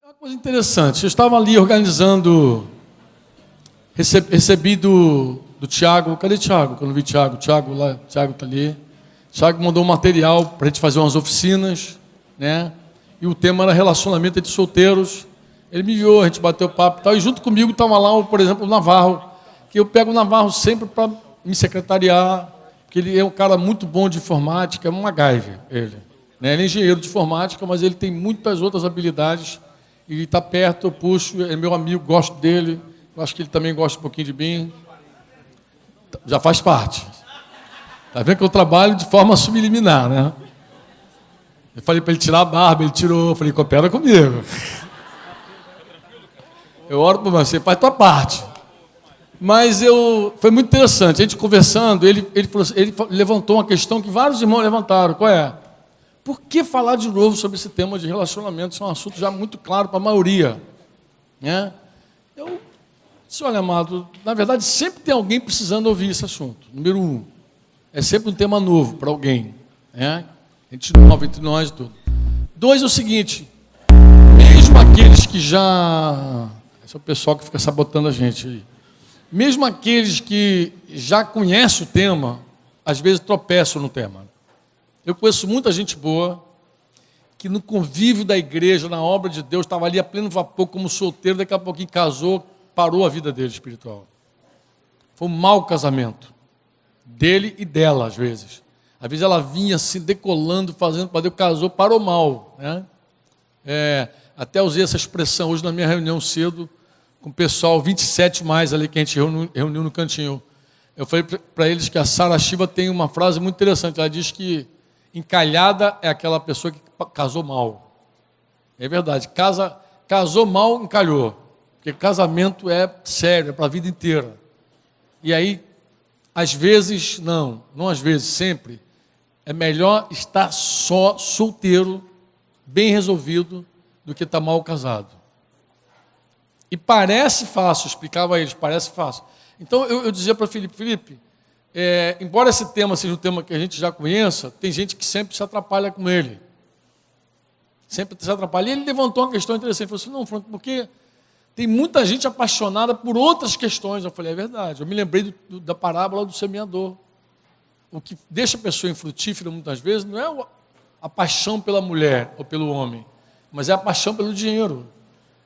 Uma coisa interessante, eu estava ali organizando, recebi do Tiago, cadê Tiago? Quando eu vi Tiago lá, Tiago está ali. Tiago mandou um material para a gente fazer umas oficinas, né? E o tema era relacionamento entre solteiros. Ele me enviou, a gente bateu papo e tal, e junto comigo estava lá, por exemplo, o Navarro, que eu pego o Navarro sempre para me secretariar, porque ele é um cara muito bom de informática, é um MacGyver, ele. Né? Ele é engenheiro de informática, mas ele tem muitas outras habilidades. E está perto, eu puxo, é meu amigo, gosto dele, eu acho que ele também gosta um pouquinho de mim. Já faz parte. Está vendo que eu trabalho de forma subliminar, né? Eu falei para ele tirar a barba, ele tirou, eu falei, coopera comigo. Eu oro por você, faz tua parte. Mas foi muito interessante, a gente conversando, ele levantou uma questão que vários irmãos levantaram, qual é? Por que falar de novo sobre esse tema de relacionamento? Isso é um assunto já muito claro para a maioria. Né? Eu disse, olha, amado, na verdade sempre tem alguém precisando ouvir esse assunto. Número 1, é sempre um tema novo para alguém. Né? Entre nós e tudo. 2 é o seguinte, mesmo aqueles que já... Esse é o pessoal que fica sabotando a gente aí. Mesmo aqueles que já conhecem o tema, às vezes tropeçam no tema. Eu conheço muita gente boa que no convívio da igreja, na obra de Deus, estava ali a pleno vapor como solteiro, daqui a pouquinho casou, parou a vida dele espiritual. Foi um mau casamento, dele e dela, às vezes. Às vezes ela vinha se decolando, fazendo para Deus, casou, parou mal. Né? Até usei essa expressão hoje na minha reunião cedo, com o pessoal, 27 mais ali que a gente reuniu no cantinho. Eu falei para eles que a Sara Shiva tem uma frase muito interessante, ela diz que encalhada é aquela pessoa que casou mal. É verdade, casou mal, encalhou. Porque casamento é sério, é para a vida inteira. E aí, às vezes, não às vezes, sempre, é melhor estar só, solteiro, bem resolvido, do que estar mal casado. E parece fácil, explicava a eles, parece fácil. Então, eu dizia para Felipe, embora esse tema seja um tema que a gente já conheça, tem gente que sempre se atrapalha com ele. Sempre se atrapalha. E ele levantou uma questão interessante. Ele falou assim, não, Franco, porque tem muita gente apaixonada por outras questões. Eu falei, é verdade. Eu me lembrei da parábola do semeador. O que deixa a pessoa infrutífera muitas vezes não é a paixão pela mulher ou pelo homem, mas é a paixão pelo dinheiro.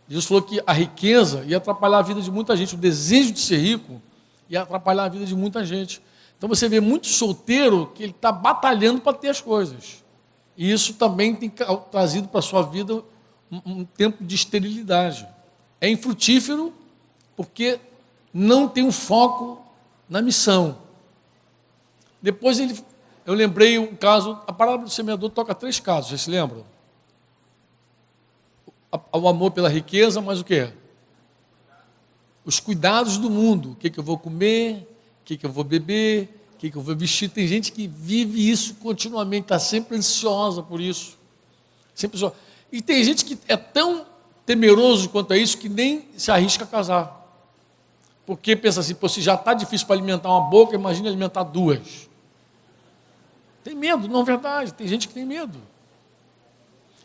Jesus falou que a riqueza ia atrapalhar a vida de muita gente. O desejo de ser rico ia atrapalhar a vida de muita gente. Então você vê muito solteiro que ele está batalhando para ter as coisas. E isso também tem trazido para a sua vida um tempo de esterilidade. É infrutífero porque não tem um foco na missão. Depois eu lembrei um caso, a parábola do semeador toca 3 casos, vocês se lembram? O amor pela riqueza, mas o quê? Os cuidados do mundo. O que eu vou comer, o que eu vou beber, o que eu vou vestir. Tem gente que vive isso continuamente, está sempre ansiosa por isso. Sempre ansiosa. E tem gente que é tão temeroso quanto a isso que nem se arrisca a casar. Porque pensa assim, se já está difícil para alimentar uma boca, imagina alimentar 2. Tem medo, não é verdade. Tem gente que tem medo.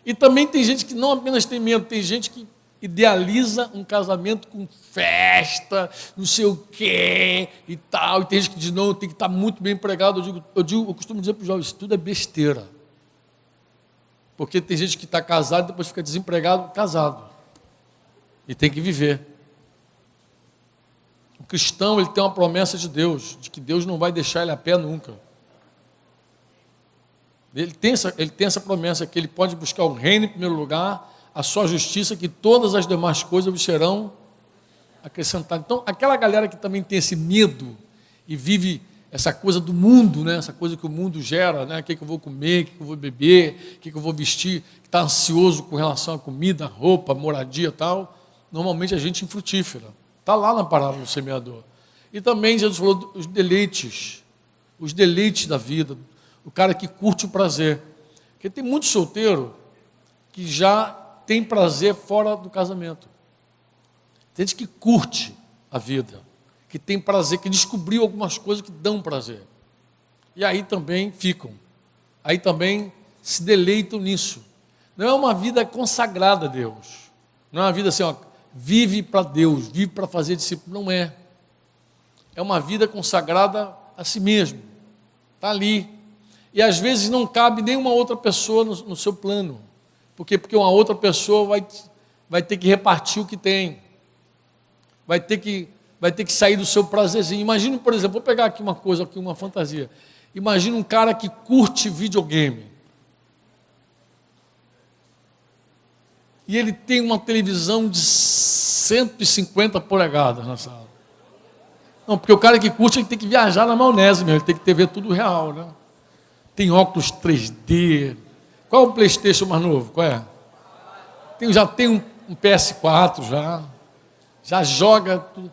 E também tem gente que não apenas tem medo, tem gente que idealiza um casamento com festa, não sei o quê e tal. E tem gente que diz, não, tem que estar muito bem empregado. Eu costumo dizer para os jovens, isso tudo é besteira. Porque tem gente que está casado e depois fica desempregado, casado. E tem que viver. O cristão, ele tem uma promessa de Deus, de que Deus não vai deixar ele a pé nunca. Ele tem essa promessa que ele pode buscar o reino em primeiro lugar, a sua justiça, que todas as demais coisas vos serão acrescentadas. Então, aquela galera que também tem esse medo e vive essa coisa do mundo, né? Essa coisa que o mundo gera, né? O que eu vou comer, o que eu vou beber, o que eu vou vestir, que está ansioso com relação à comida, roupa, moradia e tal, normalmente a gente infrutífera. Está lá na parábola do semeador. E também Jesus falou dos deleites da vida, o cara que curte o prazer. Porque tem muito solteiro que já tem prazer fora do casamento. Tem gente que curte a vida, que tem prazer, que descobriu algumas coisas que dão prazer. E aí também ficam. Aí também se deleitam nisso. Não é uma vida consagrada a Deus. Não é uma vida assim, ó, vive para Deus, vive para fazer discípulo. Não é. É uma vida consagrada a si mesmo. Está ali. E às vezes não cabe nenhuma outra pessoa no seu plano. Por quê? Porque uma outra pessoa vai ter que repartir o que tem. Vai ter que sair do seu prazerzinho. Imagina, por exemplo, vou pegar aqui uma coisa, aqui uma fantasia. Imagina um cara que curte videogame. E ele tem uma televisão de 150 polegadas na sala. Não, porque o cara que curte, ele tem que viajar na maionese mesmo, ele tem que ver tudo real, né? Tem óculos 3D. Qual é o PlayStation mais novo? Qual é? Já tem um PS4 já joga tudo.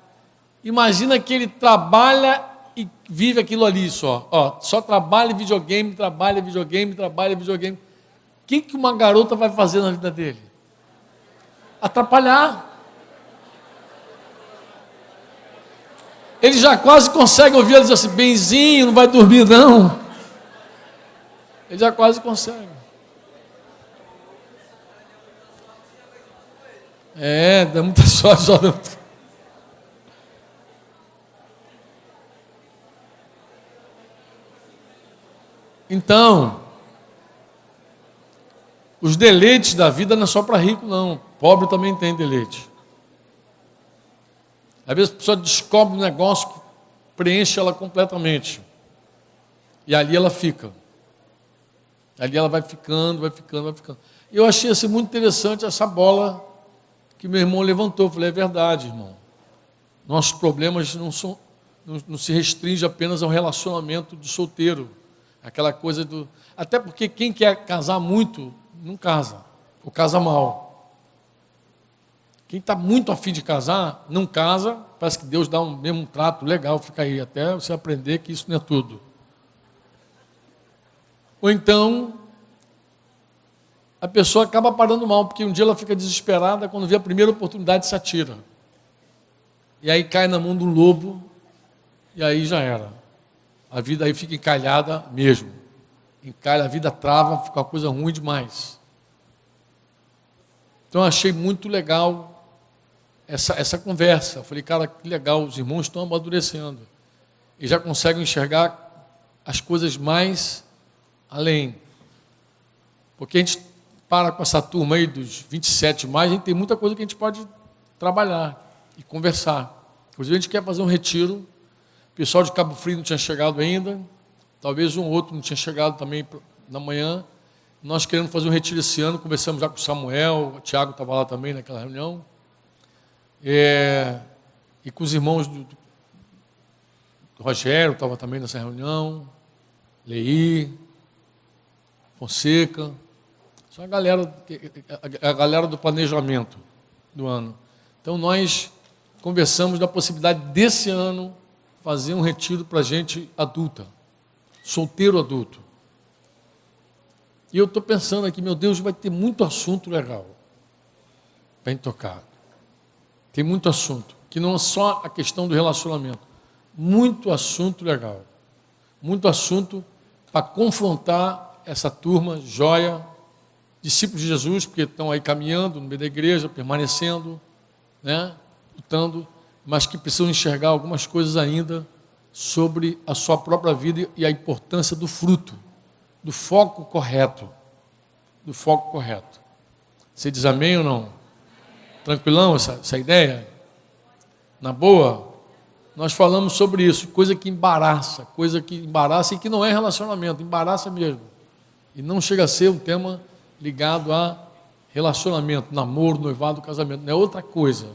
Imagina que ele trabalha e vive aquilo ali só. Ó, só trabalha videogame, trabalha videogame, trabalha videogame. O que uma garota vai fazer na vida dele? Atrapalhar. Ele já quase consegue ouvir ela dizer assim, benzinho, não vai dormir não. Ele já quase consegue. Dá muita sorte. Então, os deleites da vida não é só para rico, não. Pobre também tem deleite. Às vezes a pessoa descobre um negócio que preenche ela completamente. E ali ela fica. Ali ela vai ficando. Eu achei assim, muito interessante essa bola que meu irmão levantou. Eu falei, é verdade, irmão. Nossos problemas não se restringem apenas ao relacionamento do solteiro. Aquela coisa do... Até porque quem quer casar muito, não casa. Ou casa mal. Quem está muito afim de casar, não casa. Parece que Deus dá mesmo um trato legal. Fica aí até você aprender que isso não é tudo. Ou então, a pessoa acaba parando mal, porque um dia ela fica desesperada, quando vê a primeira oportunidade se atira. E aí cai na mão do lobo, e aí já era. A vida aí fica encalhada mesmo. Encalha, a vida trava, fica uma coisa ruim demais. Então eu achei muito legal essa conversa. Eu falei, cara, que legal, os irmãos estão amadurecendo. E já conseguem enxergar as coisas mais além. Porque a gente para com essa turma aí dos 27 mais, a gente tem muita coisa que a gente pode trabalhar e conversar. Inclusive a gente quer fazer um retiro. O pessoal de Cabo Frio não tinha chegado ainda. Talvez um outro não tinha chegado também na manhã. Nós queremos fazer um retiro esse ano. Conversamos já com o Samuel, o Tiago estava lá também naquela reunião. E com os irmãos do Rogério, estava também nessa reunião. Leí, Fonseca. Só a galera do planejamento do ano. Então nós conversamos da possibilidade desse ano fazer um retiro para gente adulta, solteiro adulto. E eu estou pensando aqui, meu Deus, vai ter muito assunto legal para gente tocar. Tem muito assunto, que não é só a questão do relacionamento. Muito assunto legal. Muito assunto para confrontar essa turma joia, discípulos de Jesus, porque estão aí caminhando no meio da igreja, permanecendo, né, lutando, mas que precisam enxergar algumas coisas ainda sobre a sua própria vida e a importância do fruto, do foco correto. Do foco correto. Você diz amém ou não? Tranquilão essa ideia? Na boa? Nós falamos sobre isso, coisa que embaraça e que não é relacionamento, embaraça mesmo. E não chega a ser um tema ligado a relacionamento, namoro, noivado, casamento, não é outra coisa.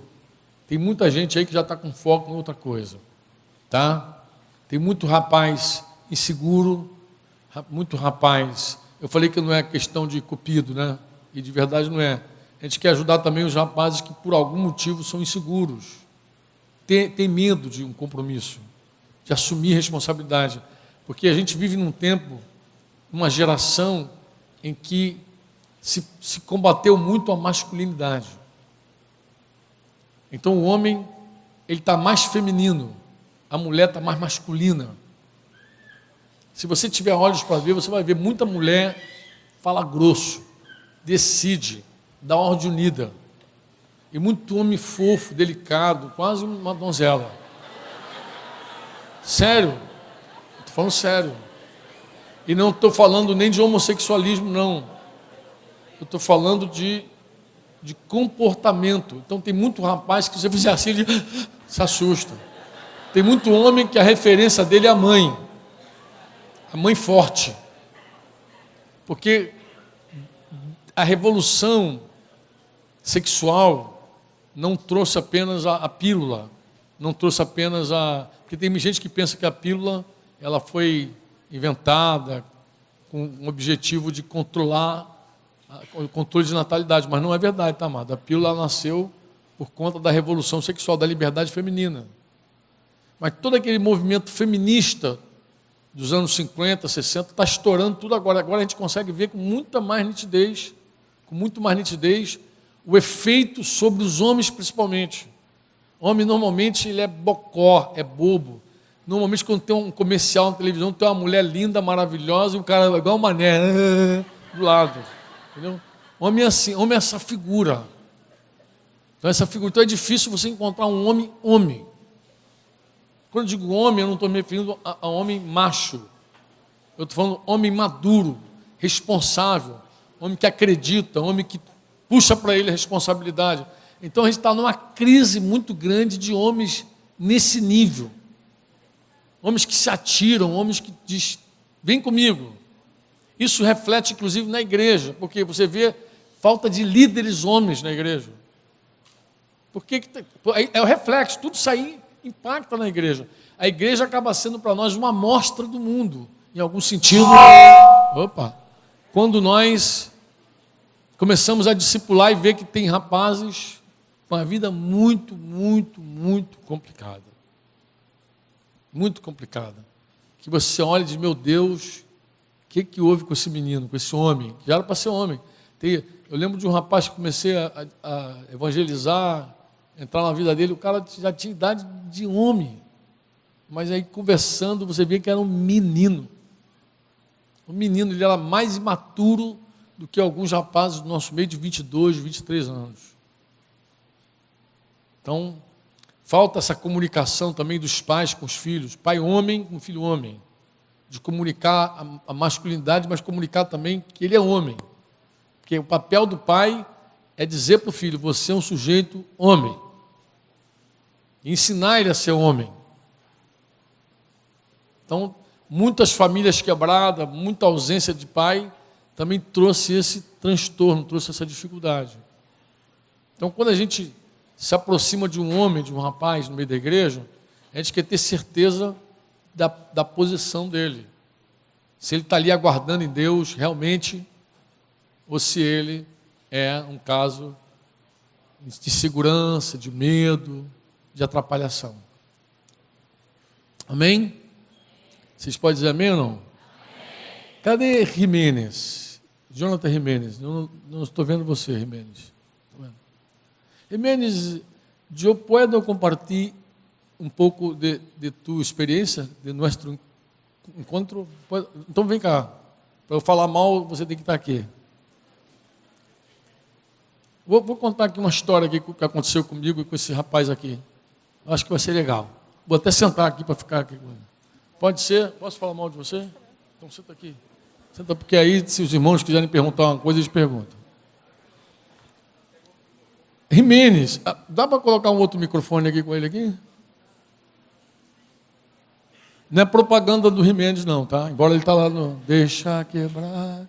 Tem muita gente aí que já está com foco em outra coisa, tá? Tem muito rapaz inseguro, muito rapaz. Eu falei que não é questão de cupido, né? E de verdade não é. A gente quer ajudar também os rapazes que por algum motivo são inseguros, tem medo de um compromisso, de assumir responsabilidade, porque a gente vive num tempo, uma geração em que se combateu muito a masculinidade. Então o homem, ele está mais feminino, a mulher está mais masculina. Se você tiver olhos para ver, você vai ver muita mulher fala grosso, decide, dá ordem unida. E muito homem fofo, delicado, quase uma donzela. Sério. Estou falando sério. E não estou falando nem de homossexualismo, não. Eu estou falando de comportamento. Então tem muito rapaz que, se você fizer assim, ele se assusta. Tem muito homem que a referência dele é a mãe. A mãe forte. Porque a revolução sexual não trouxe apenas a pílula. Não trouxe apenas a... Porque tem gente que pensa que a pílula ela foi inventada com o objetivo de controlar o controle de natalidade, mas não é verdade, tá, amado? A pílula nasceu por conta da revolução sexual, da liberdade feminina. Mas todo aquele movimento feminista dos anos 50, 60, está estourando tudo agora. Agora a gente consegue ver com muito mais nitidez, o efeito sobre os homens principalmente. O homem normalmente ele é bocó, é bobo. Normalmente quando tem um comercial na televisão, tem uma mulher linda, maravilhosa, e um cara igual um mané do lado. Entendeu? Homem é assim, homem é essa figura. Então é difícil você encontrar um homem. Quando eu digo homem, eu não estou me referindo a homem macho. Eu estou falando homem maduro, responsável, homem que acredita, homem que puxa para ele a responsabilidade. Então a gente está numa crise muito grande de homens nesse nível. Homens que se atiram, homens que dizem, vem comigo. Isso reflete inclusive na igreja, porque você vê falta de líderes homens na igreja. Porque é o reflexo, tudo isso aí impacta na igreja. A igreja acaba sendo para nós uma amostra do mundo, em algum sentido. Quando nós começamos a discipular e ver que tem rapazes com a vida muito, muito, muito complicada. Muito complicada. Que você olha e diz, meu Deus, o que houve com esse menino, com esse homem? Já era para ser homem. Eu lembro de um rapaz que comecei a evangelizar, entrar na vida dele, o cara já tinha idade de homem. Mas aí conversando, você vê que era um menino. Um menino, ele era mais imaturo do que alguns rapazes do nosso meio de 22, 23 anos. Então, falta essa comunicação também dos pais com os filhos. Pai homem com filho homem. De comunicar a masculinidade, mas comunicar também que ele é homem. Porque o papel do pai é dizer para o filho, você é um sujeito homem. E ensinar ele a ser homem. Então, muitas famílias quebradas, muita ausência de pai, também trouxe esse transtorno, trouxe essa dificuldade. Então, quando a gente se aproxima de um homem, de um rapaz no meio da igreja, a gente quer ter certeza da posição dele. Se ele está ali aguardando em Deus, realmente, ou se ele é um caso de segurança, de medo, de atrapalhação. Amém? Vocês podem dizer amém ou não? Amém. Cadê Jimenez? Jonathan Jimenez. Eu não estou vendo você, Jimenez. Jimenez, eu posso compartilhar um pouco de tua experiência, de nosso encontro? Então vem cá. Para eu falar mal, você tem que estar aqui. Vou contar aqui uma história aqui que aconteceu comigo e com esse rapaz aqui. Acho que vai ser legal. Vou até sentar aqui para ficar aqui com ele. Pode ser? Posso falar mal de você? Então senta aqui. Senta, porque aí, se os irmãos quiserem perguntar uma coisa, eles perguntam. Jimenez, dá para colocar um outro microfone aqui com ele aqui? Não é propaganda do Jimenez não, tá? Embora ele está lá no Deixa Quebrar.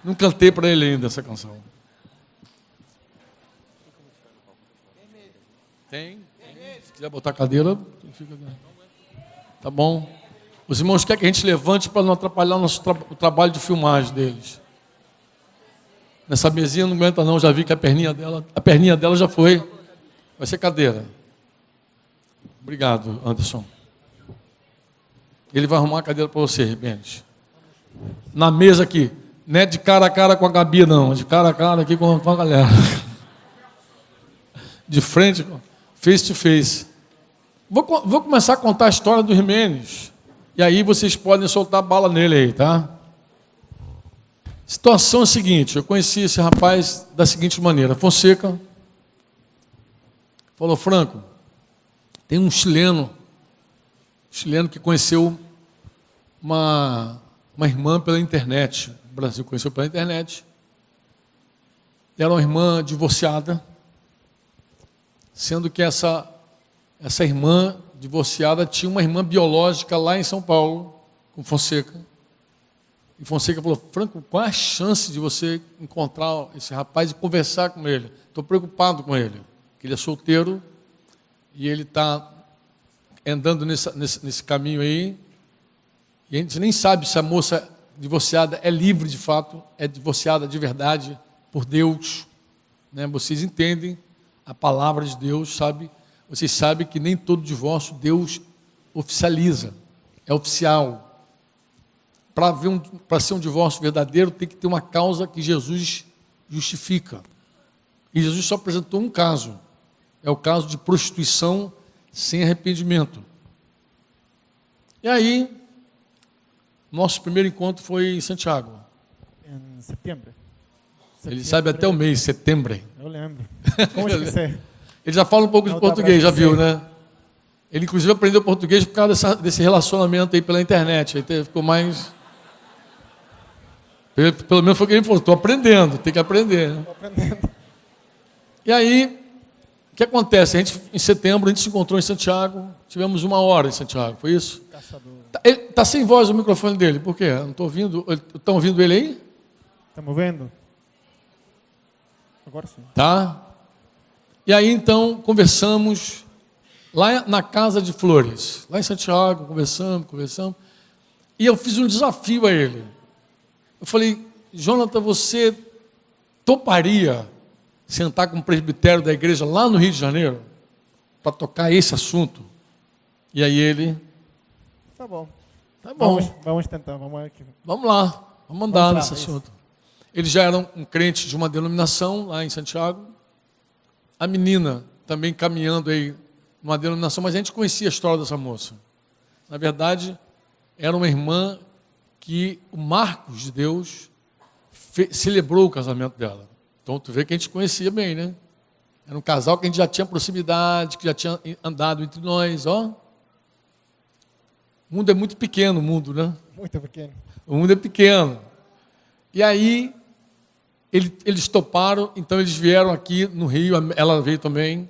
Não cantei para ele ainda essa canção. Tem? Se quiser botar a cadeira, fica... Tá bom? Os irmãos querem que a gente levante para não atrapalhar o trabalho de filmagem deles. Nessa mesinha não aguenta não, já vi que a perninha dela já foi. Vai ser cadeira. Obrigado, Anderson. Ele vai arrumar a cadeira para você, Ribenes. Na mesa aqui. Não é de cara a cara com a Gabi, não. De cara a cara aqui com a galera. De frente, face to face. Vou começar a contar a história do Jimenez. E aí vocês podem soltar bala nele aí, tá? Situação é a seguinte, eu conheci esse rapaz da seguinte maneira. Fonseca falou, Franco, tem um chileno que conheceu uma irmã pela internet. O Brasil conheceu pela internet. Era uma irmã divorciada, sendo que essa irmã divorciada tinha uma irmã biológica lá em São Paulo, com Fonseca. E Fonseca falou, Franco, qual é a chance de você encontrar esse rapaz e conversar com ele? Estou preocupado com ele, porque ele é solteiro e ele está andando nesse caminho aí, e a gente nem sabe se a moça divorciada é livre de fato, é divorciada de verdade por Deus. Né? Vocês entendem a palavra de Deus, sabe? Vocês sabem que nem todo divórcio Deus oficializa, é oficial. Para ser um divórcio verdadeiro, tem que ter uma causa que Jesus justifica. E Jesus só apresentou um caso. É o caso de prostituição sem arrependimento. E aí, nosso primeiro encontro foi em Santiago. Em setembro. Ele sabe até o mês, setembro. Eu lembro. Como esquecer? Ele já fala um pouco de português, já viu, né? Ele, inclusive, aprendeu português por causa desse relacionamento aí pela internet. Aí ficou mais... Pelo menos foi o que ele falou, estou aprendendo, tem que aprender. Né? Estou aprendendo. E aí, o que acontece? Em setembro, a gente se encontrou em Santiago, tivemos 1 hora em Santiago, foi isso? Ele está sem voz o microfone dele, por quê? Não estou ouvindo. Estão ouvindo ele aí? Estamos vendo? Agora sim. Tá. E aí, então, conversamos lá na Casa de Flores, lá em Santiago, conversamos. E eu fiz um desafio a ele. Eu falei, Jonathan, você toparia sentar com o presbitério da igreja lá no Rio de Janeiro para tocar esse assunto? E aí ele... Tá bom. Tá bom. Vamos tentar, vamos aqui. Vamos lá, vamos andar nesse isso. assunto. Ele já era um crente de uma denominação lá em Santiago. A menina também caminhando aí numa denominação, mas a gente conhecia a história dessa moça. Na verdade, era uma irmã que o Marcos de Deus celebrou o casamento dela. Então, tu vê que a gente conhecia bem, né? Era um casal que a gente já tinha proximidade, que já tinha andado entre nós, ó. O mundo é muito pequeno, o mundo, né? Muito pequeno. O mundo é pequeno. E aí, eles toparam, então eles vieram aqui no Rio, ela veio também,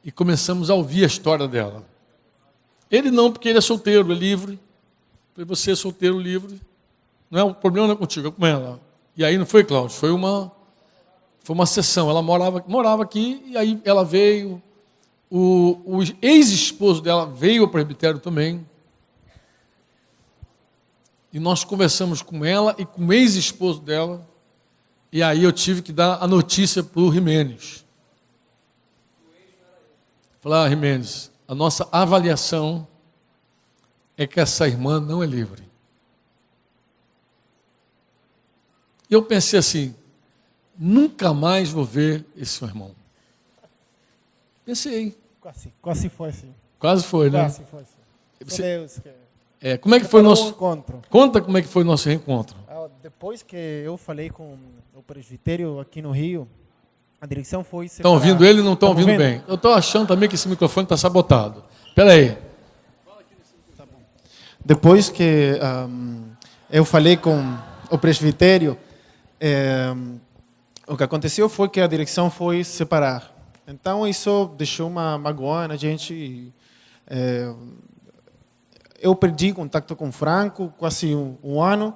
e começamos a ouvir a história dela. Ele não, porque ele é solteiro, é livre. Falei, você é solteiro, livre. Não é, o problema não é contigo, é com ela. E aí não foi, Cláudio, foi uma sessão. Ela morava aqui, e aí ela veio. O ex-esposo dela veio ao presbitério também. E nós conversamos com ela e com o ex-esposo dela. E aí eu tive que dar a notícia para o Jimenez. Falar, Jimenez, a nossa avaliação é que essa irmã não é livre. E eu pensei assim, nunca mais vou ver esse seu irmão. Pensei. Quase foi assim. Quase foi, né? Quase foi assim. Deus, como é que foi o nosso encontro? Conta como é que foi o nosso reencontro. Depois que eu falei com o presbitério aqui no Rio, a direção foi separar. Estão ouvindo ele ou não estão ouvindo bem? Eu estou achando também que esse microfone está sabotado. Espera aí. Depois que eu falei com o presbitério, o que aconteceu foi que a direção foi separar. Então, isso deixou uma magoa na gente. Eu perdi contato com o Franco quase um ano.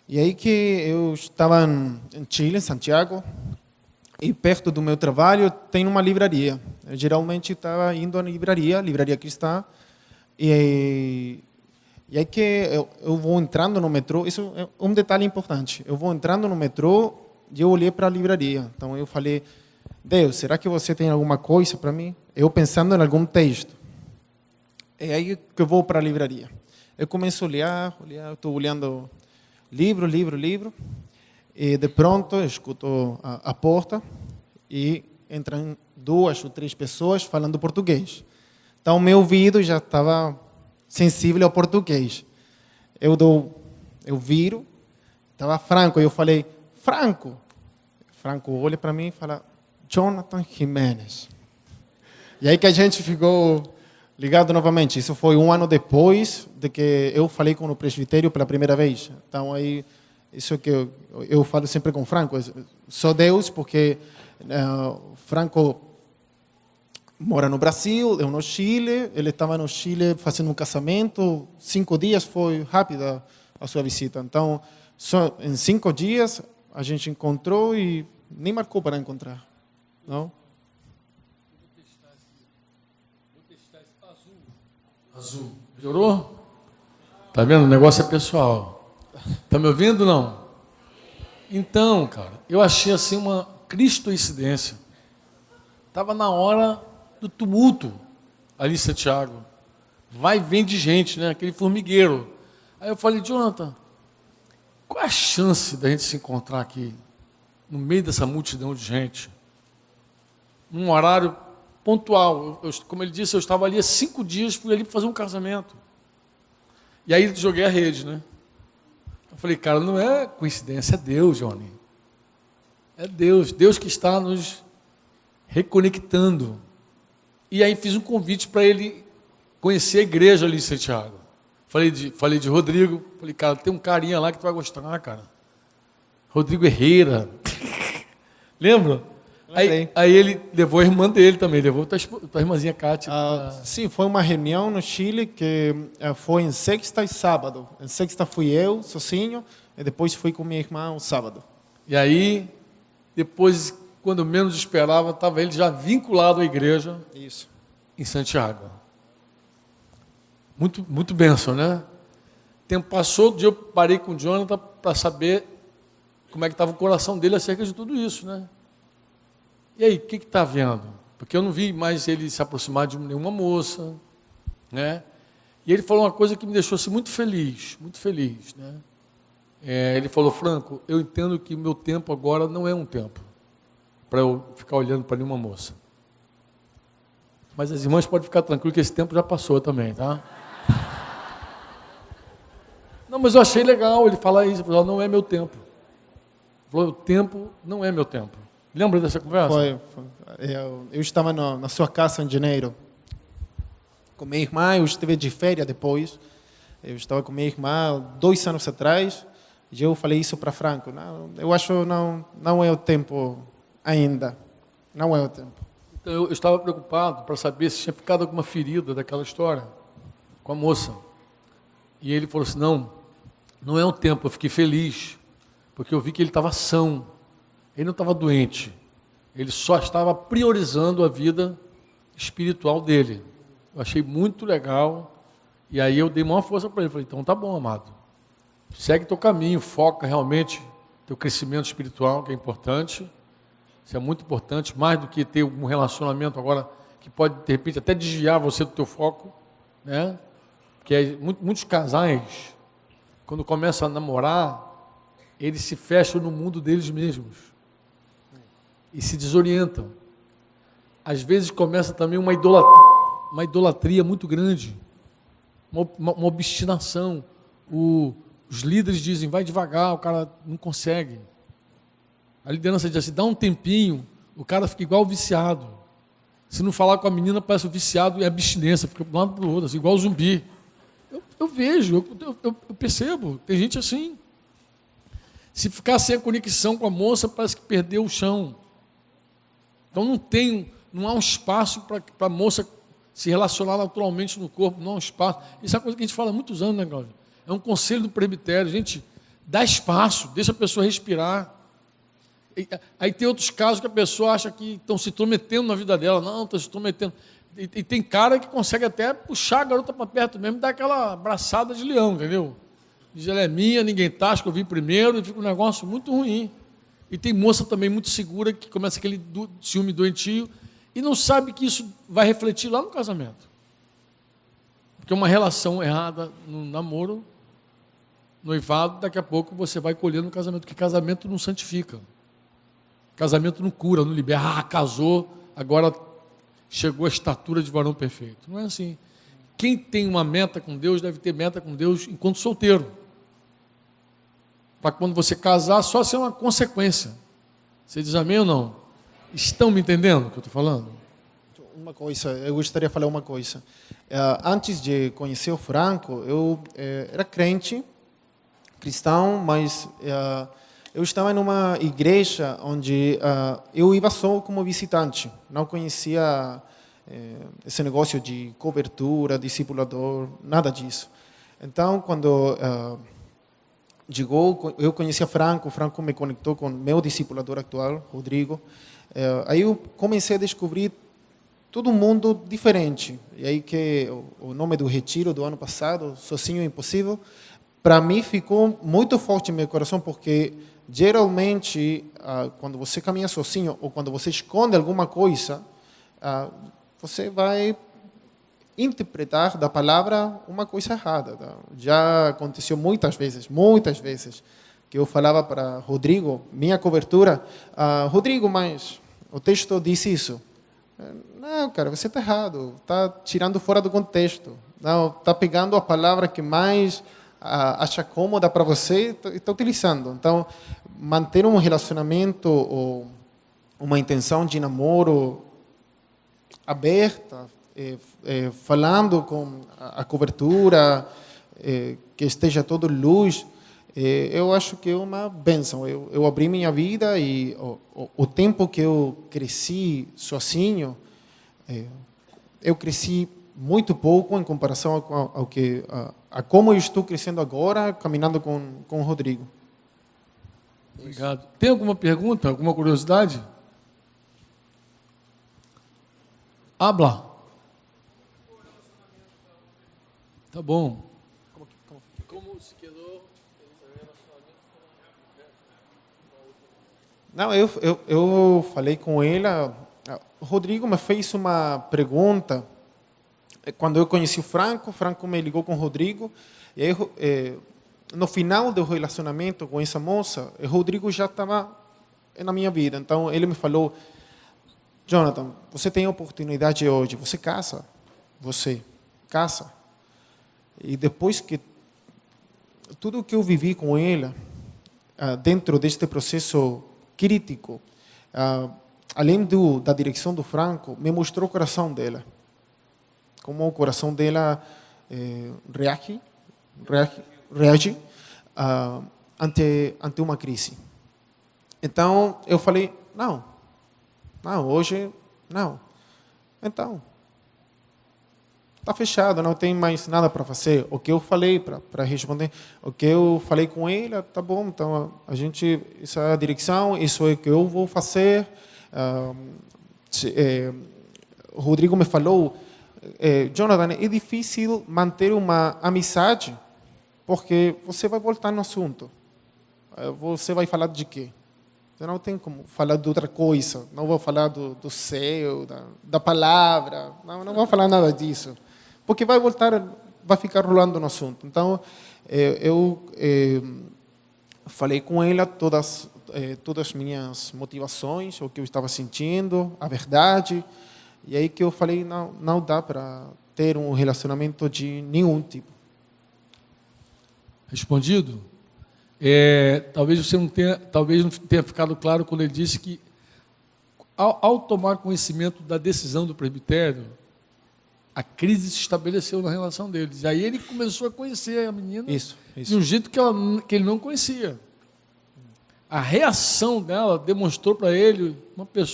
E aí que eu estava em Chile, em Santiago, e perto do meu trabalho tem uma livraria. Eu geralmente estava indo à livraria cristã, e aí que eu vou entrando no metrô, isso é um detalhe importante, eu vou entrando no metrô e eu olhei para a livraria. Então eu falei, Deus, será que você tem alguma coisa para mim? Eu pensando em algum texto. É aí que eu vou para a livraria. Eu começo a olhar, estou olhando livro, e de pronto eu escuto a porta e entram 2 ou 3 pessoas falando português. Então meu ouvido já estava sensível ao português. Eu viro, estava Franco, e eu falei, Franco. Franco olha para mim e fala, Jonathan Jimenez. E aí que a gente ficou ligado novamente. Isso foi um ano depois de que eu falei com o presbitério pela primeira vez. Então, aí, isso que eu falo sempre com o Franco. Só Deus, porque Franco mora no Brasil, eu no Chile. Ele estava no Chile fazendo um casamento. 5 dias foi rápida a sua visita. Então, só em 5 dias a gente encontrou e nem marcou para encontrar. Não? Azul. Melhorou? Tá vendo? O negócio é pessoal. Tá me ouvindo, não? Então, cara, eu achei assim uma cristoincidência. Tava na hora do tumulto ali em Santiago. Vai e vem de gente, né? Aquele formigueiro. Aí eu falei, Jonathan, qual é a chance da gente se encontrar aqui, no meio dessa multidão de gente, num horário pontual? Como ele disse, eu estava ali há 5 dias, fui ali para fazer um casamento. E aí joguei a rede, né? Eu falei, cara, não é coincidência, é Deus, Johnny. É Deus, Deus que está nos reconectando. E aí fiz um convite para ele conhecer a igreja ali em Santiago. Falei de Rodrigo, falei, cara, tem um carinha lá que tu vai gostar, cara. Rodrigo Herrera. Lembra? Aí ele levou a irmã dele também, levou tua irmãzinha Kátia. Sim, foi uma reunião no Chile que foi em sexta e sábado. Em sexta fui eu, sozinho, e depois fui com minha irmã no sábado. E aí, depois, quando eu menos esperava, estava ele já vinculado à igreja. Isso. Em Santiago. Muito, muito bênção, né? O tempo passou, o dia eu parei com o Jonathan para saber como é que estava o coração dele acerca de tudo isso, né? E aí, o que está vendo? Porque eu não vi mais ele se aproximar de nenhuma moça, né? E ele falou uma coisa que me deixou assim, muito feliz, né? Ele falou, Franco, eu entendo que o meu tempo agora não é um tempo para eu ficar olhando para nenhuma moça. Mas as irmãs podem ficar tranquilas que esse tempo já passou também, tá? Não, mas eu achei legal ele falar isso, ele falou, não é meu tempo. Ele falou, o tempo não é meu tempo. Lembra dessa conversa? Foi. Eu estava na sua casa em janeiro com minha irmã, eu estive de férias depois. Eu estava com minha irmã 2 anos atrás, e eu falei isso para Franco. Não, eu acho não é o tempo ainda. Não é o tempo. Então eu estava preocupado para saber se tinha ficado alguma ferida daquela história com a moça. E ele falou assim, não é o tempo, eu fiquei feliz, porque eu vi que ele estava são. Ele não estava doente, ele só estava priorizando a vida espiritual dele. Eu achei muito legal, e aí eu dei maior força para ele. Falei, então tá bom, amado, segue teu caminho, foca realmente teu crescimento espiritual, que é importante, isso é muito importante, mais do que ter um relacionamento agora que pode, de repente, até desviar você do teu foco, né? Porque muitos casais, quando começam a namorar, eles se fecham no mundo deles mesmos e se desorientam. Às vezes começa também uma idolatria muito grande, uma obstinação. Os líderes dizem, vai devagar, o cara não consegue. A liderança diz assim, dá um tempinho, o cara fica igual viciado. Se não falar com a menina, parece o viciado e a abstinência, fica de um lado para o outro, assim, igual zumbi. Eu vejo, eu percebo, tem gente assim. Se ficar sem a conexão com a moça, parece que perdeu o chão. Então não há um espaço para a moça se relacionar naturalmente no corpo, não há um espaço. Isso é uma coisa que a gente fala há muitos anos, né, Cláudio? É um conselho do presbitério, gente, dá espaço, deixa a pessoa respirar. Aí tem outros casos que a pessoa acha que estão se intrometendo na vida dela. Não, estão se intrometendo. E tem cara que consegue até puxar a garota para perto mesmo e dar aquela abraçada de leão, entendeu? Diz, ela é minha, ninguém tá, acho que eu vim primeiro, e fica um negócio muito ruim. E tem moça também muito segura que começa aquele ciúme doentio e não sabe que isso vai refletir lá no casamento. Porque uma relação errada no namoro, noivado, daqui a pouco você vai colher no casamento, porque casamento não santifica. Casamento não cura, não libera. Casou, agora chegou à estatura de varão perfeito. Não é assim. Quem tem uma meta com Deus deve ter meta com Deus enquanto solteiro. para quando você casar só ser uma consequência. Você diz amém ou não? Estão me entendendo o que eu estou falando? Uma coisa, eu gostaria de falar uma coisa. Antes de conhecer o Franco, eu era crente, cristão, mas eu estava numa igreja onde eu ia só como visitante. Não conhecia esse negócio de cobertura, discipulador, nada disso. Então, quando eu conheci o Franco me conectou com meu discipulador atual, Rodrigo. Aí eu comecei a descobrir todo mundo diferente. E aí que o nome do retiro do ano passado, Sozinho Impossível, para mim ficou muito forte no meu coração, porque geralmente, quando você caminha sozinho ou quando você esconde alguma coisa, você vai interpretar da palavra uma coisa errada. Tá? Já aconteceu muitas vezes, que eu falava para Rodrigo, minha cobertura, Rodrigo, mas o texto diz isso. Não, cara, você está errado, está tirando fora do contexto. Não, está pegando a palavra que mais acha cômoda para você e está utilizando. Então, manter um relacionamento ou uma intenção de namoro aberta, falando com a cobertura, que esteja todo luz, eu acho que é uma bênção. Eu abri minha vida e o tempo que eu cresci sozinho, eu cresci muito pouco em comparação a como eu estou crescendo agora, caminhando com o Rodrigo. Obrigado. Tem alguma pergunta, alguma curiosidade? Habla. Tá bom. Como se quedou? Não, eu falei com ela. O Rodrigo me fez uma pergunta. Quando eu conheci o Franco me ligou com o Rodrigo. E aí, no final do relacionamento com essa moça, o Rodrigo já estava na minha vida. Então, ele me falou, Jonathan, você tem a oportunidade hoje, você casa. E depois que tudo que eu vivi com ela, dentro deste processo crítico, além da direção do Franco, me mostrou o coração dela. Como o coração dela reage ante uma crise. Então, eu falei, não, hoje não. Então, está fechado, não tem mais nada para fazer. O que eu falei para responder, o que eu falei com ele, tá bom, então essa é a direção, isso é o que eu vou fazer. O Rodrigo me falou, Jonathan, é difícil manter uma amizade, porque você vai voltar no assunto. Você vai falar de quê? Eu não tenho como falar de outra coisa. Não vou falar do céu, da palavra. Não vou falar nada disso. Porque vai ficar rolando no assunto. Então, eu falei com ela todas as minhas motivações, o que eu estava sentindo, a verdade. E aí que eu falei, não dá para ter um relacionamento de nenhum tipo. Respondido? Talvez não tenha ficado claro quando ele disse que, ao tomar conhecimento da decisão do presbitério, a crise se estabeleceu na relação deles. E aí ele começou a conhecer a menina isso. de um jeito que ele não conhecia. A reação dela demonstrou para ele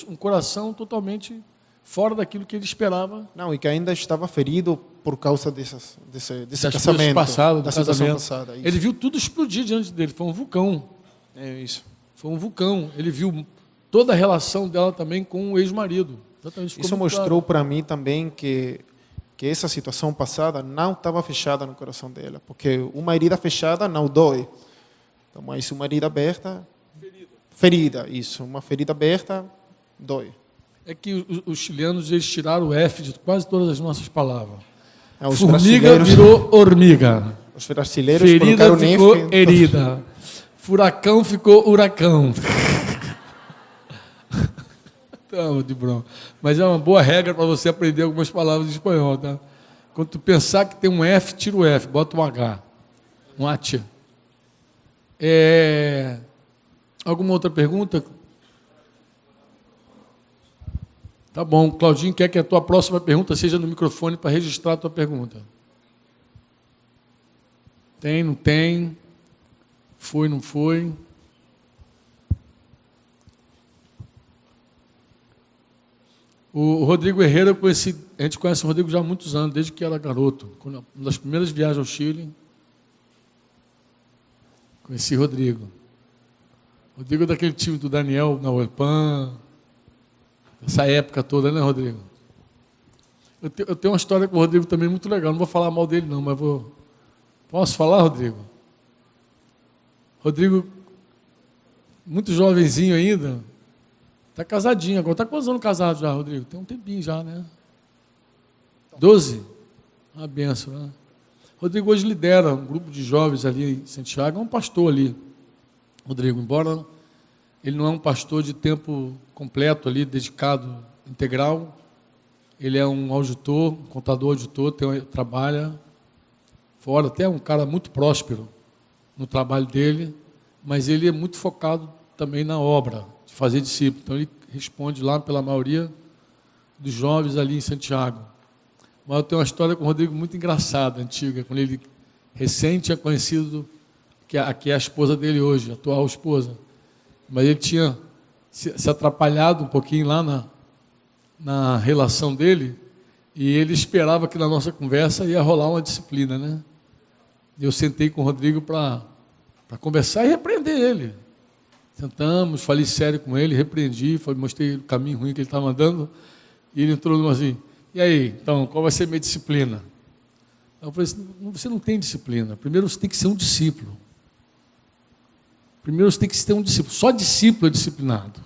um coração totalmente fora daquilo que ele esperava. Não, e que ainda estava ferido por causa desse casamento. Da situação passada. Ele viu tudo explodir diante dele, foi um vulcão. Isso. Foi um vulcão. Ele viu toda a relação dela também com o ex-marido. Isso mostrou para mim também que essa situação passada não estava fechada no coração dela, porque uma herida fechada não dói. Então, mas uma herida aberta... Ferida, isso. Uma ferida aberta dói. É que os chilenos eles tiraram o F de quase todas as nossas palavras. Os Formiga virou hormiga. Os brasileiros ferida colocaram ficou F. herida. Furacão ficou huracão. Então, de bronca. Mas é uma boa regra para você aprender algumas palavras em espanhol, tá? Quando tu pensar que tem um F, tira o F, bota um H. Um H. Alguma outra pergunta? Tá bom. Claudinho quer que a tua próxima pergunta seja no microfone para registrar a tua pergunta. Tem, não tem? Foi, não foi? O Rodrigo Herrera, a gente conhece o Rodrigo já há muitos anos, desde que era garoto. Uma das primeiras viagens ao Chile, conheci o Rodrigo. O Rodrigo é daquele time do Daniel na Uepan, essa época toda, né, Rodrigo? Eu tenho uma história com o Rodrigo também muito legal, não vou falar mal dele não, mas vou... Posso falar, Rodrigo? Rodrigo, muito jovenzinho ainda, está casadinho agora. Está quantos anos casado já, Rodrigo? Tem um tempinho já, né? 12? Uma benção, né? Rodrigo hoje lidera um grupo de jovens ali em Santiago, é um pastor ali, Rodrigo, embora ele não é um pastor de tempo completo ali, dedicado, integral, ele é um auditor, um contador auditor, trabalha fora, até um cara muito próspero no trabalho dele, mas ele é muito focado também na obra, de fazer discípulo. Então ele responde lá pela maioria dos jovens ali em Santiago. Mas eu tenho uma história com o Rodrigo muito engraçada, antiga, quando ele recém tinha conhecido que é a esposa dele hoje, a atual esposa. Mas ele tinha se atrapalhado um pouquinho lá na relação dele, e ele esperava que na nossa conversa ia rolar uma disciplina, né? Eu sentei com o Rodrigo para conversar e repreender ele. Sentamos, falei sério com ele, repreendi, mostrei o caminho ruim que ele estava andando, e ele entrou numa assim, e aí, então, qual vai ser a minha disciplina? Eu falei assim, você não tem disciplina, primeiro você tem que ser um discípulo. Primeiro você tem que ser um discípulo, só discípulo é disciplinado.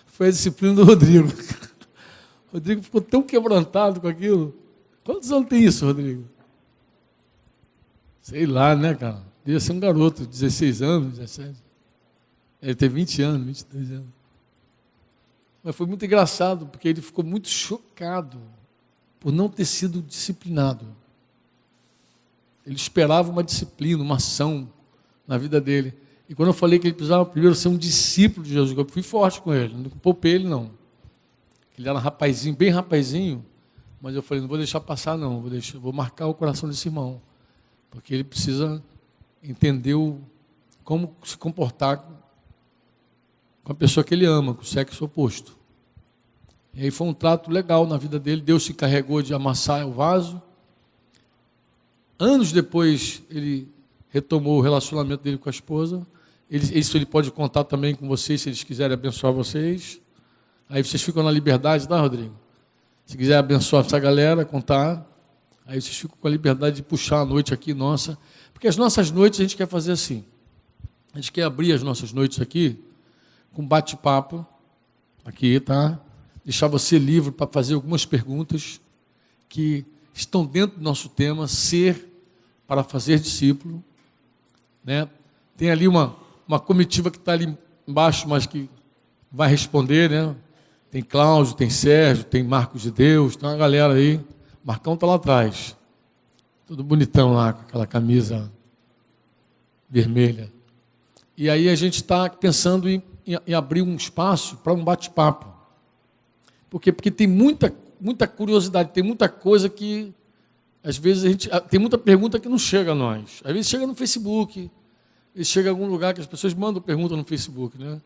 Foi a disciplina do Rodrigo. O Rodrigo ficou tão quebrantado com aquilo. Quantos anos tem isso, Rodrigo? Sei lá, né, cara? Devia ser um garoto, 16 anos, 17. Ele tem 20 anos, 22 anos. Mas foi muito engraçado, porque ele ficou muito chocado por não ter sido disciplinado. Ele esperava uma disciplina, uma ação na vida dele. E quando eu falei que ele precisava primeiro ser um discípulo de Jesus, eu fui forte com ele, não poupei ele não. Ele era rapazinho, bem rapazinho, mas eu falei, não vou deixar passar não, vou marcar o coração desse irmão, porque ele precisa entender como se comportar com a pessoa que ele ama, com o sexo oposto. E aí foi um trato legal na vida dele, Deus se encarregou de amassar o vaso. Anos depois, ele retomou o relacionamento dele com a esposa. Isso ele pode contar também com vocês, se eles quiserem abençoar vocês. Aí vocês ficam na liberdade, tá, Rodrigo? Se quiser abençoar essa galera, contar, aí vocês ficam com a liberdade de puxar a noite aqui, nossa. Porque as nossas noites a gente quer fazer assim. A gente quer abrir as nossas noites aqui com bate-papo, aqui, tá? Deixar você livre para fazer algumas perguntas que estão dentro do nosso tema, ser para fazer discípulo, né? Tem ali uma comitiva que está ali embaixo, mas que vai responder, né? Tem Cláudio, tem Sérgio, tem Marcos de Deus, tem uma galera aí. Marcão está lá atrás, todo bonitão lá, com aquela camisa vermelha. E aí a gente está pensando em abrir um espaço para um bate-papo. Por quê? Porque tem muita curiosidade, tem muita coisa que, às vezes, tem muita pergunta que não chega a nós. Às vezes chega no Facebook, chega em algum lugar que as pessoas mandam pergunta no Facebook, né?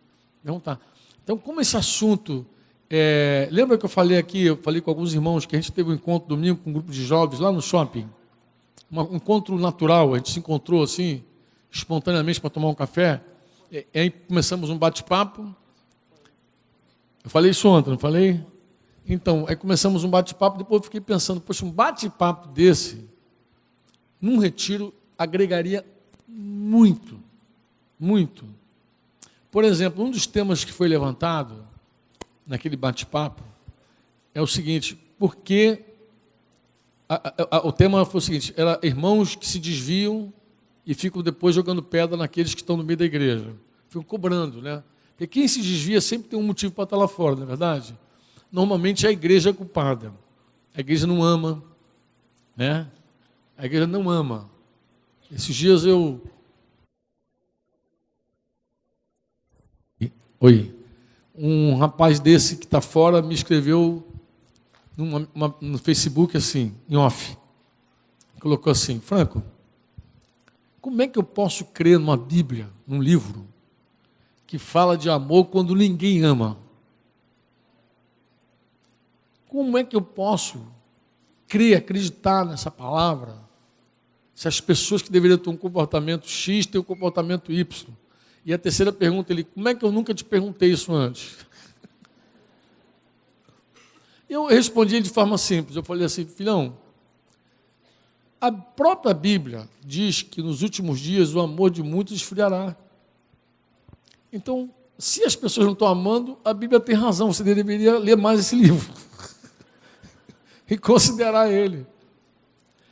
Então, como esse assunto... lembra que eu falei com alguns irmãos que a gente teve um encontro domingo com um grupo de jovens lá no shopping? Um encontro natural, a gente se encontrou assim, espontaneamente para tomar um café, e aí começamos um bate-papo. Eu falei isso ontem, não falei? Então, aí começamos um bate-papo, depois eu fiquei pensando, poxa, um bate-papo desse, num retiro, agregaria muito, muito. Por exemplo, um dos temas que foi levantado naquele bate-papo é o seguinte, porque o tema foi o seguinte, era irmãos que se desviam e ficam depois jogando pedra naqueles que estão no meio da igreja. Ficam cobrando, né? Porque quem se desvia sempre tem um motivo para estar lá fora, não é verdade? Normalmente a igreja é culpada. A igreja não ama, né? A igreja não ama. Esses dias eu Oi. Um rapaz desse que está fora me escreveu no Facebook assim, em off. Colocou assim: Franco, como é que eu posso crer numa Bíblia, num livro, que fala de amor quando ninguém ama? Como é que eu posso crer, acreditar nessa palavra, se as pessoas que deveriam ter um comportamento X têm um comportamento Y? E a terceira pergunta, ele: como é que eu nunca te perguntei isso antes? Eu respondi de forma simples, eu falei assim: filhão, a própria Bíblia diz que nos últimos dias o amor de muitos esfriará. Então, se as pessoas não estão amando, a Bíblia tem razão, você deveria ler mais esse livro e considerar ele.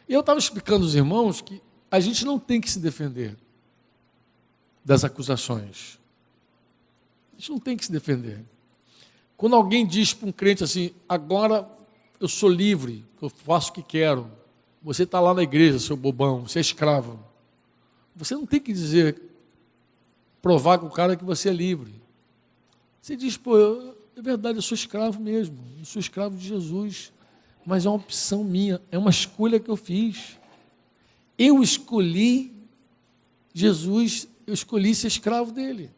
E eu estava explicando aos irmãos que a gente não tem que se defender das acusações. A gente não tem que se defender. Quando alguém diz para um crente assim: agora eu sou livre, eu faço o que quero, você está lá na igreja, seu bobão, você é escravo. Você não tem que dizer, provar com o cara que você é livre. Você diz: pô, é verdade, eu sou escravo mesmo, eu sou escravo de Jesus, mas é uma opção minha, é uma escolha que eu fiz. Eu escolhi Jesus, eu escolhi ser escravo dele.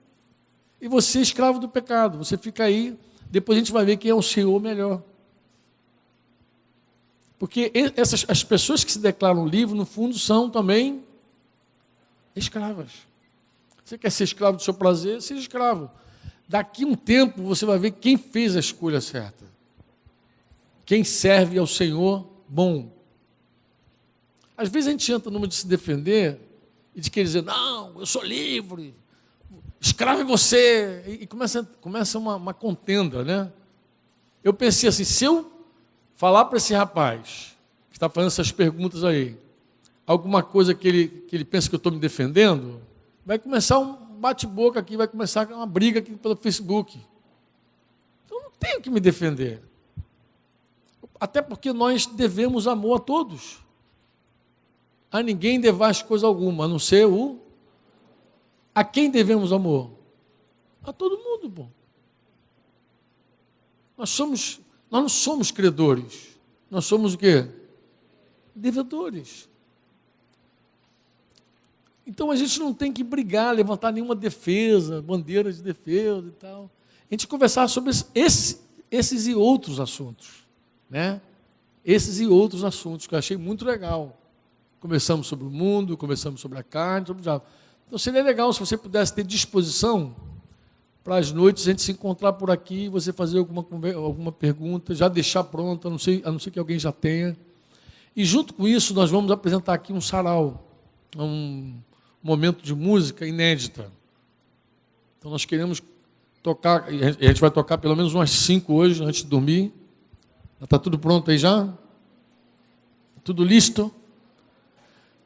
E você é escravo do pecado, você fica aí, depois a gente vai ver quem é o Senhor melhor. Porque as pessoas que se declaram livres, no fundo, são também escravas. Você quer ser escravo do seu prazer? Seja escravo. Daqui a um tempo, você vai ver quem fez a escolha certa. Quem serve ao Senhor bom. Às vezes a gente entra numa de se defender e de querer dizer: não, eu sou livre, escravo em você. E começa uma contenda, né? Eu pensei assim: se eu falar para esse rapaz que está fazendo essas perguntas aí, alguma coisa que ele pensa que eu estou me defendendo, vai começar um bate-boca aqui, vai começar uma briga aqui pelo Facebook. Então eu não tenho que me defender. Até porque nós devemos amor a todos. A ninguém devais coisa alguma, a não ser a quem devemos amor? A todo mundo, pô. Nós não somos credores. Nós somos o quê? Devedores. Então a gente não tem que brigar, levantar nenhuma defesa, bandeira de defesa e tal. A gente conversar sobre esses e outros assuntos, né? Esses e outros assuntos que eu achei muito legal. Conversamos sobre o mundo, conversamos sobre a carne, sobre o diabo. Então seria legal se você pudesse ter disposição para as noites a gente se encontrar por aqui, você fazer alguma pergunta, já deixar pronta, a não ser que alguém já tenha. E junto com isso nós vamos apresentar aqui um sarau, um momento de música inédita. Então nós queremos tocar, e a gente vai tocar pelo menos umas 5 hoje, antes de dormir. Está tudo pronto aí já? Tudo listo?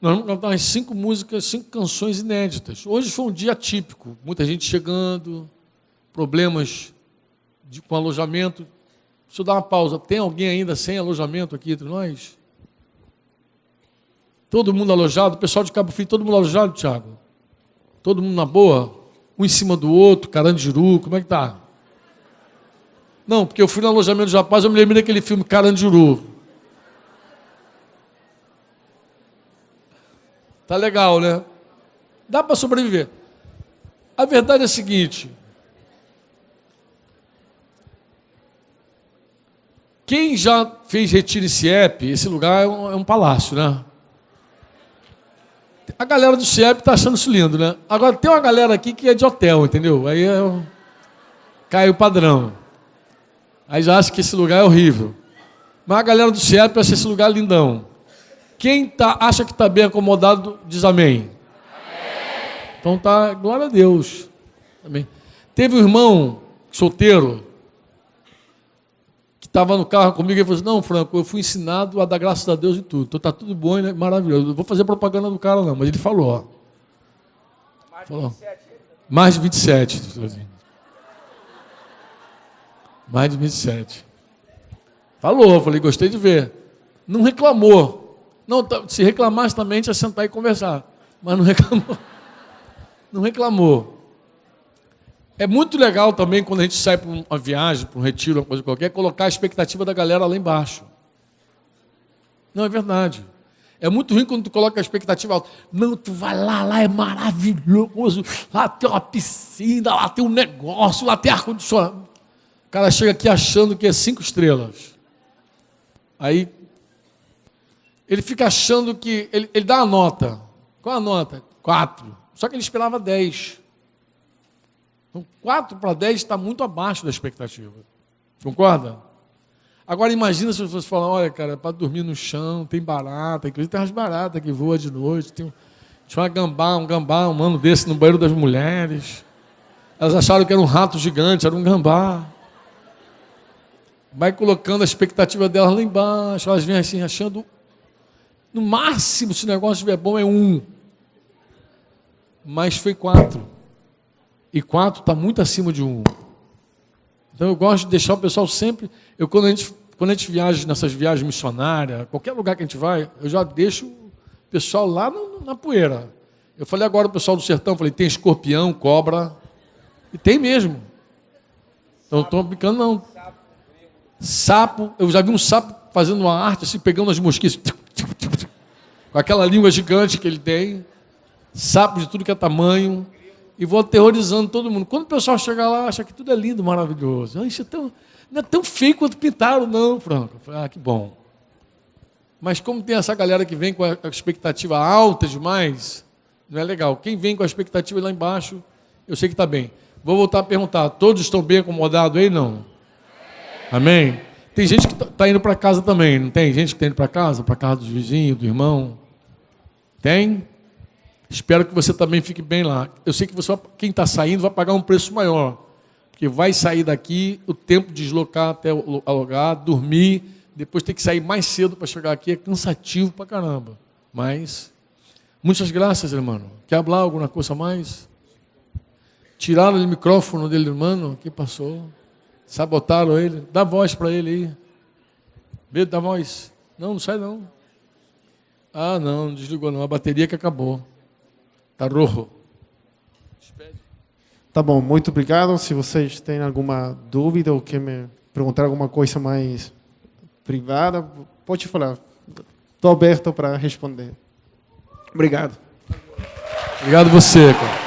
Nós vamos cantar umas 5 músicas, 5 canções inéditas. Hoje foi um dia atípico, muita gente chegando, problemas com alojamento. Deixa eu dar uma pausa. Tem alguém ainda sem alojamento aqui entre nós? Todo mundo alojado? O pessoal de Cabo Frio, todo mundo alojado, Thiago? Todo mundo na boa? Um em cima do outro, Carandiru, como é que tá? Não, porque eu fui no alojamento do Japaz, eu me lembrei daquele filme Carandiru. Tá legal, né? Dá para sobreviver. A verdade é a seguinte: quem já fez retiro em CIEP, esse lugar é um palácio, né? A galera do CIEP está achando isso lindo, né? Agora tem uma galera aqui que é de hotel, entendeu? Aí cai o padrão. Aí já acha que esse lugar é horrível. Mas a galera do CIEP acha esse lugar lindão. Quem acha que está bem acomodado, diz amém. Amém. Então tá, glória a Deus. Amém. Teve um irmão solteiro que estava no carro comigo e falou assim: não, Franco, eu fui ensinado a dar graças a Deus em tudo. Então tá tudo bom, né? Maravilhoso. Não vou fazer propaganda do cara não, mas ele falou, ó. Mais de 27. Mais de 27. Falou, falei, gostei de ver. Não reclamou. Não, se reclamasse também, a gente ia sentar e conversar. Mas não reclamou. Não reclamou. É muito legal também, quando a gente sai para uma viagem, para um retiro, uma coisa qualquer, colocar a expectativa da galera lá embaixo. Não, é verdade. É muito ruim quando tu coloca a expectativa alta. Não, tu vai lá é maravilhoso, lá tem uma piscina, lá tem um negócio, lá tem ar-condicionado. O cara chega aqui achando que é 5 estrelas. Aí, ele fica achando que... Ele dá a nota. Qual a nota? 4. Só que ele esperava 10. Então, 4 para 10 está muito abaixo da expectativa. Concorda? Agora, imagina se as pessoas falam, olha, cara, para dormir no chão, tem barata, inclusive tem umas baratas que voam de noite, tinha um gambá, um mano desse no banheiro das mulheres. Elas acharam que era um rato gigante, era um gambá. Vai colocando a expectativa delas lá embaixo, elas vêm assim, achando, no máximo, se o negócio estiver bom, é 1. Mas foi 4. E 4 está muito acima de 1. Então eu gosto de deixar o pessoal sempre... Quando a gente viaja nessas viagens missionárias, qualquer lugar que a gente vai, eu já deixo o pessoal lá na poeira. Eu falei agora o pessoal do sertão, falei, tem escorpião, cobra. E tem mesmo. Então não estou brincando, não. Sapo, eu já vi um sapo fazendo uma arte, assim, pegando as mosquitas, com aquela língua gigante que ele tem. Sapo de tudo que é tamanho. E vou aterrorizando todo mundo. Quando o pessoal chegar lá, acha que tudo é lindo, maravilhoso. Ah, isso não é tão feio quanto pintaram, não, Franco. Ah, que bom. Mas como tem essa galera que vem com a expectativa alta demais, não é legal. Quem vem com a expectativa lá embaixo, eu sei que está bem. Vou voltar a perguntar, todos estão bem acomodados aí, não? Amém? Tem gente que está indo para casa também, não tem? Gente que está indo para casa dos vizinhos, do irmão? Tem? Espero que você também fique bem lá. Eu sei que quem está saindo vai pagar um preço maior, porque vai sair daqui, o tempo de deslocar até o lugar, dormir, depois ter que sair mais cedo para chegar aqui, é cansativo pra caramba. Mas, muitas graças, irmão. Quer falar alguma coisa a mais? Tiraram o microfone dele, irmão, que passou. Sabotaram ele. Dá voz para ele aí. Medo da voz. Não sai não. Ah, não desligou não. A bateria que acabou. Tá rojo. Tá bom, muito obrigado. Se vocês têm alguma dúvida ou querem me perguntar alguma coisa mais privada, pode falar. Estou aberto para responder. Obrigado. Obrigado você, cara.